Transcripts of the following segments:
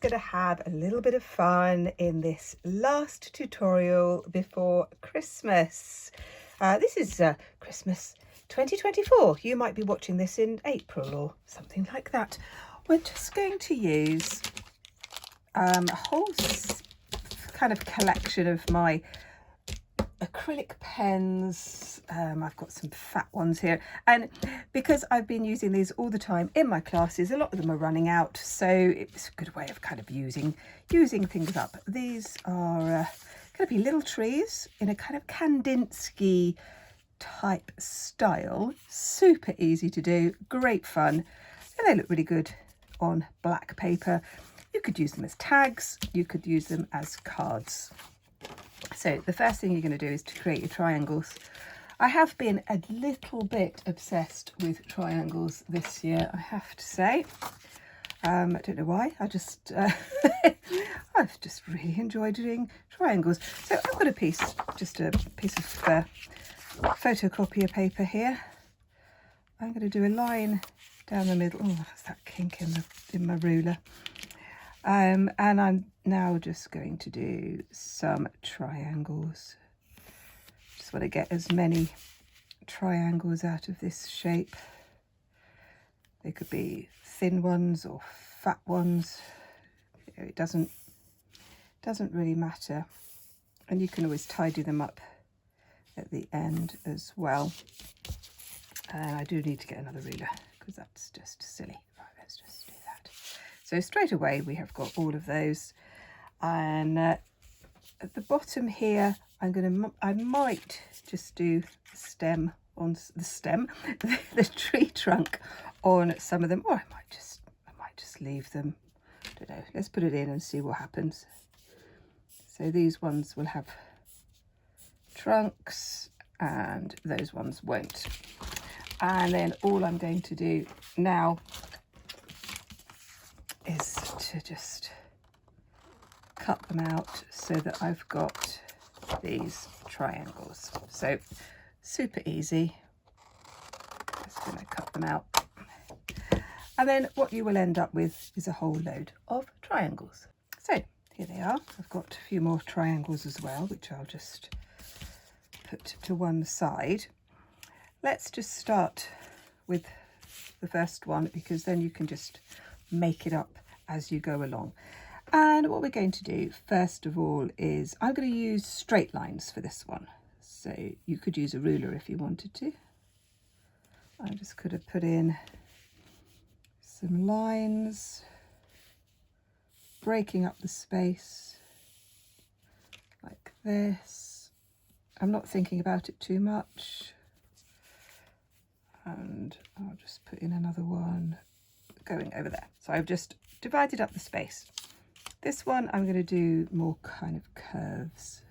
going to have a little bit of fun in this last tutorial before Christmas. This is Christmas 2024. You might be watching this in April or something like that. We're just going to use a whole kind of collection of my acrylic pens. I've got some fat ones here, and because I've been using these all the time in my classes, a lot of them are running out, so it's a good way of kind of using things up. These are going to be little trees in a kind of Kandinsky type style. Super easy to do, great fun, and they look really good on black paper. You could use them as tags, you could use them as cards. So the first thing you're going to do is to create your triangles. I have been a little bit obsessed with triangles this year, I have to say. I don't know why, I've just really enjoyed doing triangles. So I've got just a piece of photocopier paper here. I'm going to do a line down the middle. Oh, that's that kink in my ruler. And I'm now just going to do some triangles. Just want to get as many triangles out of this shape. They could be thin ones or fat ones. It doesn't really matter. And you can always tidy them up at the end as well. And I do need to get another ruler because that's just silly. Right, let's just do that. So straight away we have got all of those, and at the bottom here I might just do the tree trunk on some of them, or I might just leave them. I don't know. Let's put it in and see what happens. So these ones will have trunks and those ones won't. And then all I'm going to do now is to just cut them out so that I've got these triangles. So super easy. Just going to cut them out. And then what you will end up with is a whole load of triangles. So here they are. I've got a few more triangles as well, which I'll just put to one side. Let's just start with the first one, because then you can just make it up as you go along. And what we're going to do first of all is I'm going to use straight lines for this one. So you could use a ruler if you wanted to. I'm just going to put in some lines, breaking up the space like this. I'm not thinking about it too much. And I'll just put in another one going over there. So I've just divided up the space. This one I'm going to do more kind of curves.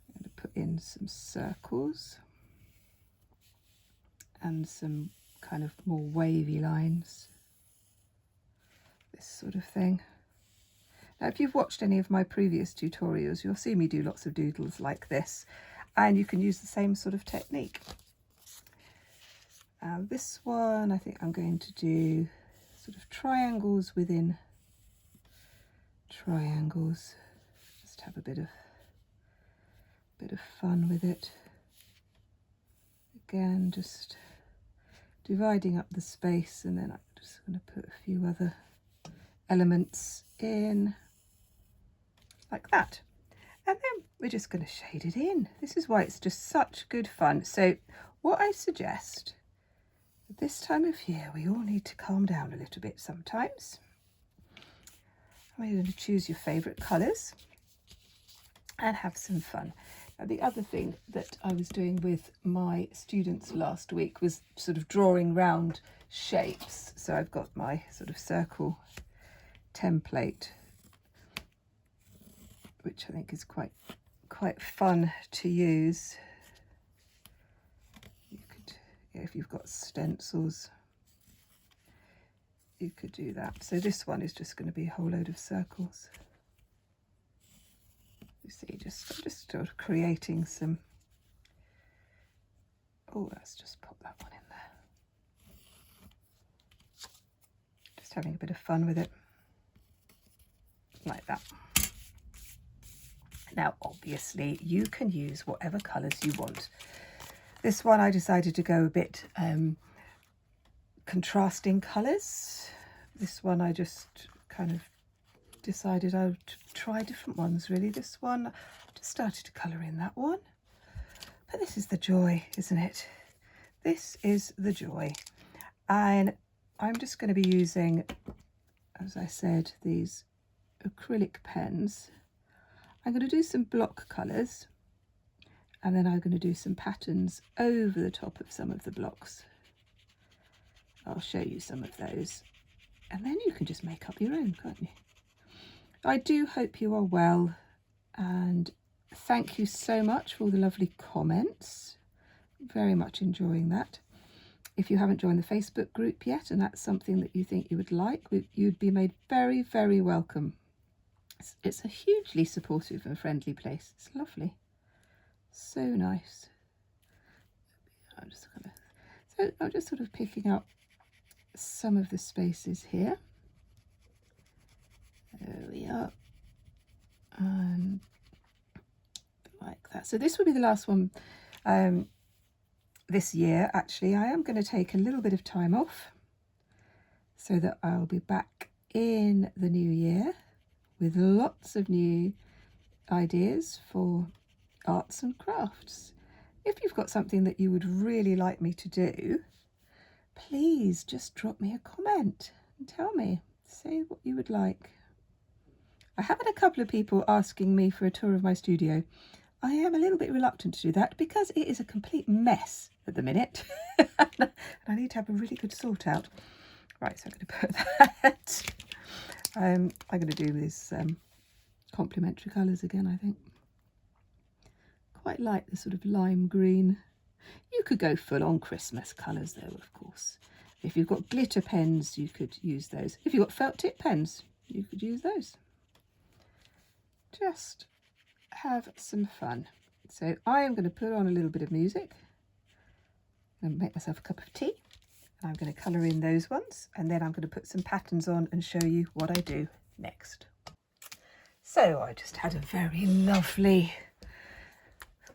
I'm going to put in some circles and some kind of more wavy lines, this sort of thing. Now if you've watched any of my previous tutorials, you'll see me do lots of doodles like this, and you can use the same sort of technique. This one I think I'm going to do sort of triangles within triangles. Just have a bit of fun with it. Again, just dividing up the space, and then I'm just going to put a few other elements in like that. And then we're just going to shade it in. This is why it's just such good fun. So what I suggest, at this time of year, we all need to calm down a little bit sometimes. You're going to choose your favourite colours and have some fun. Now, the other thing that I was doing with my students last week was sort of drawing round shapes. So I've got my sort of circle template, which I think is quite fun to use. You could, if you've got stencils, you could do that. So this one is just going to be a whole load of circles. You see, I'm just sort of creating some. Oh, let's just pop that one in there. Just having a bit of fun with it. like that. Now, obviously, you can use whatever colours you want. This one, I decided to go a bit contrasting colours. This one, I just kind of decided I would try different ones, really. This one, I just started to colour in that one. But this is the joy, isn't it? This is the joy. And I'm just going to be using, as I said, these acrylic pens. I'm going to do some block colours, and then I'm going to do some patterns over the top of some of the blocks. I'll show you some of those, and then you can just make up your own, can't you? I do hope you are well, and thank you so much for all the lovely comments. Very much enjoying that. If you haven't joined the Facebook group yet, and that's something that you think you would like, you'd be made very, very welcome. It's a hugely supportive and friendly place. It's lovely. So nice. I'm just sort of picking up some of the spaces here. There we are. And like that. So this will be the last one this year. Actually, I am going to take a little bit of time off so that I'll be back in the new year with lots of new ideas for arts and crafts. If you've got something that you would really like me to do, please just drop me a comment and tell me. Say what you would like. I have had a couple of people asking me for a tour of my studio. I am a little bit reluctant to do that because it is a complete mess at the minute. And I need to have a really good sort out. Right, so I'm going to put that. I'm going to do these complementary colours again, I think. Quite like the sort of lime green. You could go full on Christmas colours though, of course. If you've got glitter pens, you could use those. If you've got felt tip pens, you could use those. Just have some fun. So I am going to put on a little bit of music and make myself a cup of tea. I'm going to colour in those ones, and then I'm going to put some patterns on and show you what I do next. So I just had a very lovely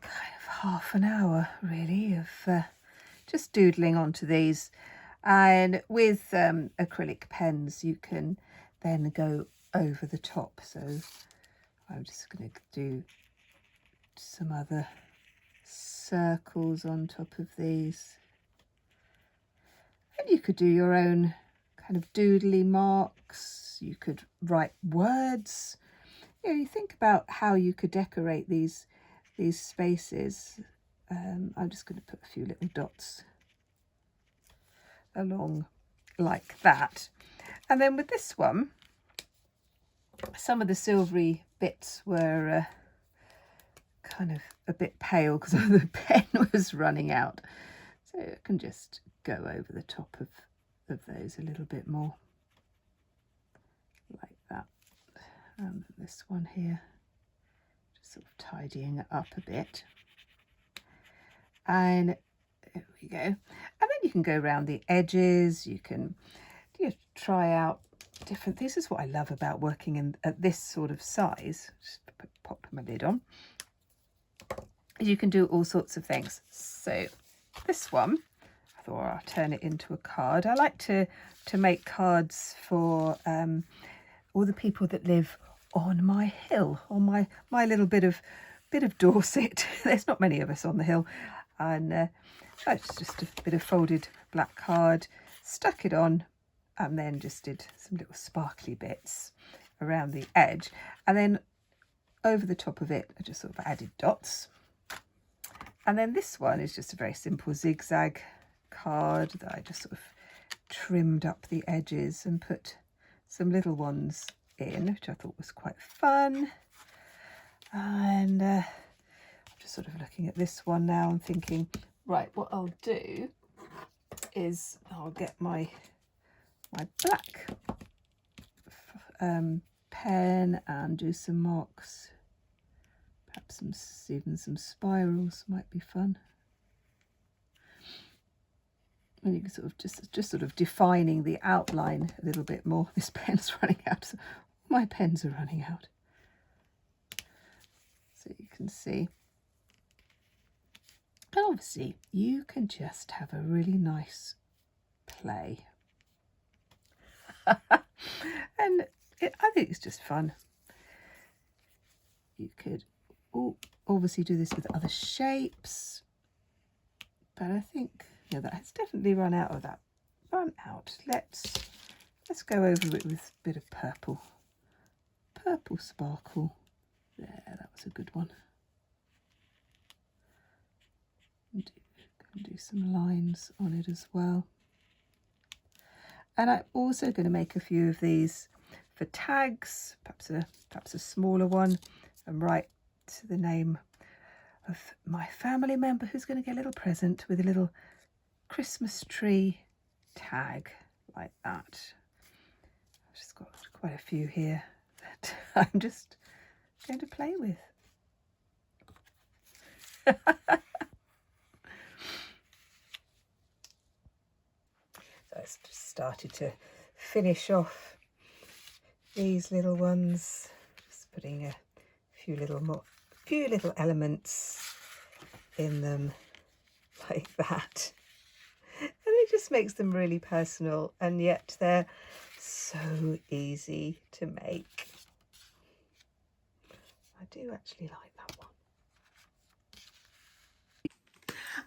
kind of half an hour really of just doodling onto these, and with acrylic pens you can then go over the top. So I'm just going to do some other circles on top of these. And you could do your own kind of doodly marks. You could write words. You know, you think about how you could decorate these spaces. I'm just going to put a few little dots along like that. And then with this one, some of the silvery bits were kind of a bit pale because the pen was running out. So I can just go over the top of those a little bit more, like that. And this one here, just sort of tidying it up a bit. And there we go. And then you can go around the edges. You can try out different. This is what I love about working at this sort of size. Just pop my lid on. You can do all sorts of things. So this one, I thought I'll turn it into a card. I like to make cards for all the people that live on my hill, on my little bit of Dorset. There's not many of us on the hill, and it's just a bit of folded black card, stuck it on, and then just did some little sparkly bits around the edge, and then over the top of it I just sort of added dots. And then this one is just a very simple zigzag card that I just sort of trimmed up the edges and put some little ones in, which I thought was quite fun. And I'm just sort of looking at this one now and thinking, right, what I'll do is I'll get my black pen and do some marks. Perhaps even some spirals might be fun. And you can sort of just sort of defining the outline a little bit more. This pen's running out My pens are running out. So you can see. And obviously you can just have a really nice play. And I think it's just fun. You could obviously do this with other shapes, but I think, yeah, that has definitely run out of that. Let's go over it with a bit of purple sparkle. There, that was a good one. And do some lines on it as well. And I'm also going to make a few of these for tags, perhaps a smaller one, and write the name of my family member who's going to get a little present with a little Christmas tree tag like that. I've just got quite a few here that I'm just going to play with. So I just started to finish off these little ones, just putting a few little elements in them like that, and it just makes them really personal, and yet they're so easy to make. I do actually like that one.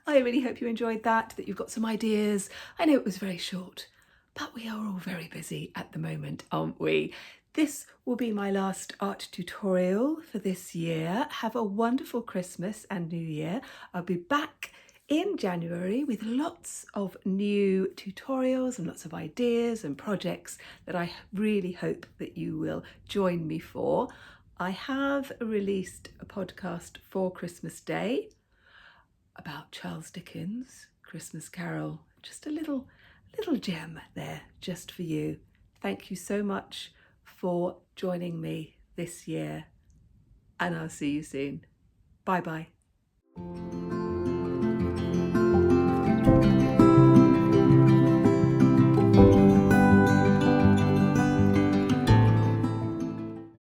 I really hope you enjoyed that you've got some ideas. I know it was very short, but we are all very busy at the moment, aren't we? This will be my last art tutorial for this year. Have a wonderful Christmas and New Year. I'll be back in January with lots of new tutorials and lots of ideas and projects that I really hope that you will join me for. I have released a podcast for Christmas Day about Charles Dickens' Christmas Carol. Just a little gem there just for you. Thank you so much for joining me this year, and I'll see you soon. Bye bye.